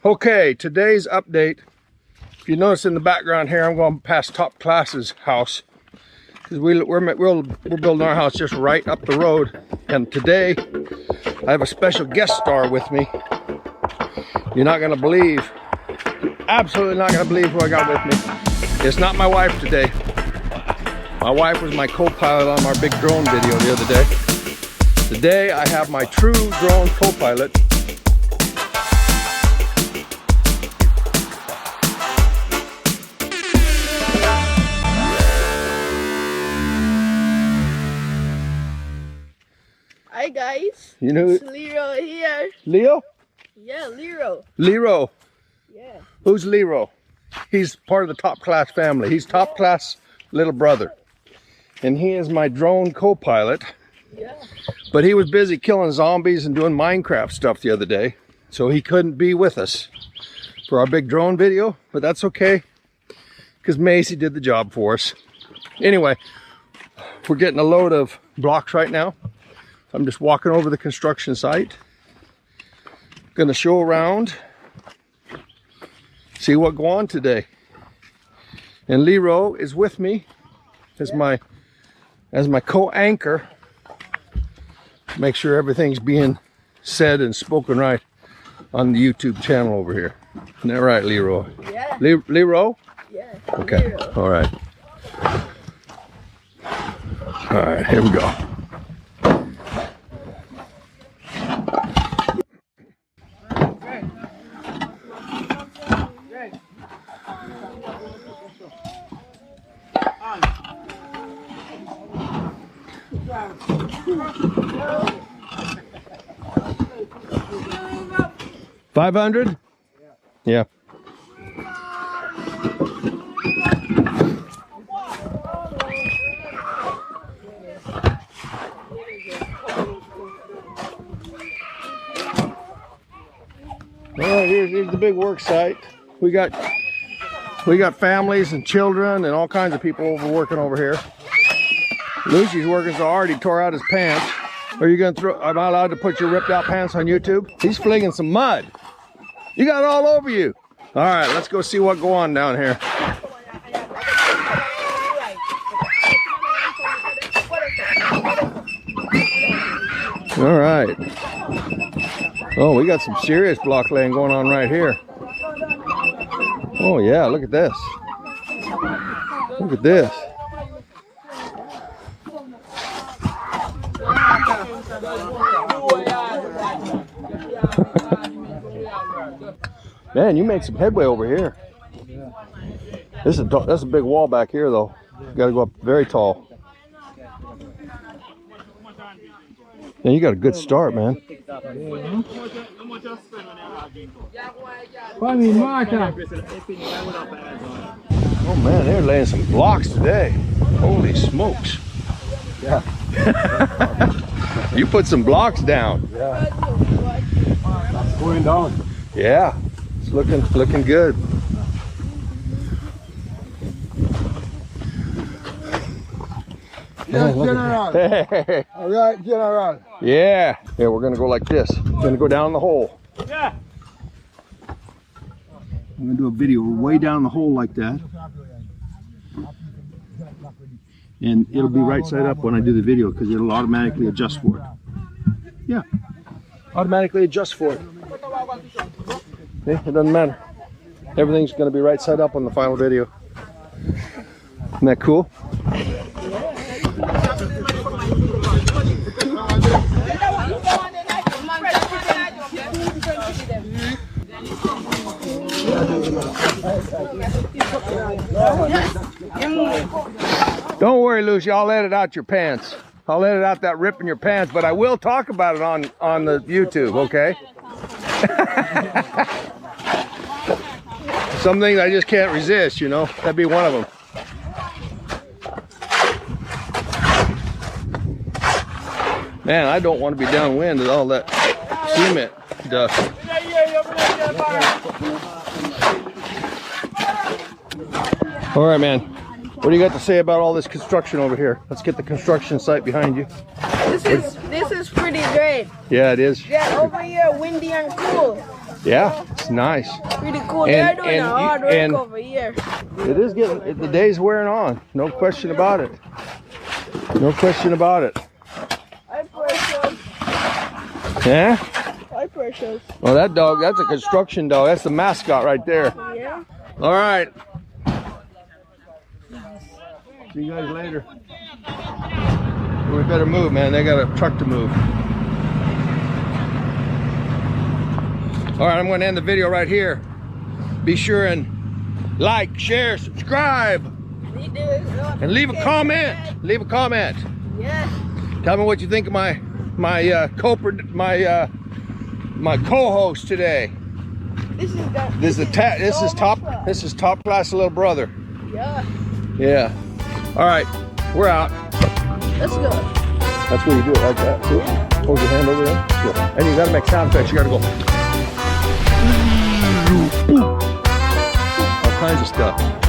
Okay, today's update. If you notice in the background here, I'm going past Top Class's house because we're building our house just right up the road. And today, I have a special guest star with me. You're not gonna believe, absolutely not gonna believe who I got with me. It's not my wife today. My wife was my co-pilot on our big drone video the other day. Today, I have my true drone co-pilot. Hi guys. You know, it's Lero here. Leo? Yeah, Lero. Lero. Yeah. Who's Lero? He's part of the Top Class family. He's Top Class little brother. And he is my drone co-pilot. Yeah. But he was busy killing zombies and doing Minecraft stuff the other day. So he couldn't be with us for our big drone video. But that's okay, because Maizie did the job for us. Anyway, we're getting a load of blocks right now. I'm just walking over the construction site. Gonna show around, see what go on today. And Lero is with me as my co-anchor. Make sure everything's being said and spoken right on the YouTube channel over here. Isn't that right, Lero? Yeah. Lero? Yeah. Okay. Lero. All right. All right. Here we go. $500? Yeah. Well, here's the big work site. We got families and children and all kinds of people working over here. Lucy's working so hard he tore out his pants. Are you gonna am I allowed to put your ripped out pants on YouTube? He's flinging some mud. You got it all over you. All right, let's go see what go on down here. All right. Oh, we got some serious block laying going on right here. Oh yeah, look at this. Look at this. Man, you made some headway over here. That's a big wall back here, though. You got to go up very tall. Yeah, you got a good start, man. Oh man, they're laying some blocks today. Holy smokes! Yeah. You put some blocks down. Yeah. It's going down. Yeah. It's looking good. Yes, General. Hey. All right, General. Yeah. Yeah, we're gonna go like this. We're gonna go down the hole. Yeah. I'm gonna do a video way down the hole like that. And it'll be right side up when I do the video because it'll automatically adjust for it. Yeah. Automatically adjust for it. Okay, it doesn't matter. Everything's gonna be right side up on the final video. Isn't that cool? Don't worry, Lucy, I'll edit out your pants. I'll edit out that rip in your pants, but I will talk about it on the YouTube, okay? Some things I just can't resist, you know? That'd be one of them. Man, I don't want to be downwind with all that cement dust. All right, man. What do you got to say about all this construction over here? Let's get the construction site behind you. This is pretty great. Yeah, it is. Yeah, over here, windy and cool. Yeah, Nice, nice. Pretty cool. And- They're doing and- a hard work and- over here. It is getting, the day's wearing on. No question about it. No question about it. Hi, Precious. Yeah? Hi, Precious. Well, that dog, that's a construction dog. That's the mascot right there. Yeah. All right. See you guys later. We better move, man. They got a truck to move. All right, I'm going to end the video right here. Be sure and like, share, subscribe, and leave a comment. Leave a comment. Yeah. Tell me what you think of my co-host today. This is This is top class little brother. Yeah. Yeah. All right, we're out. Let's go. That's what you do it like that. See? Hold your hand over there. Good. And you gotta make sound effects. You gotta go. All kinds of stuff.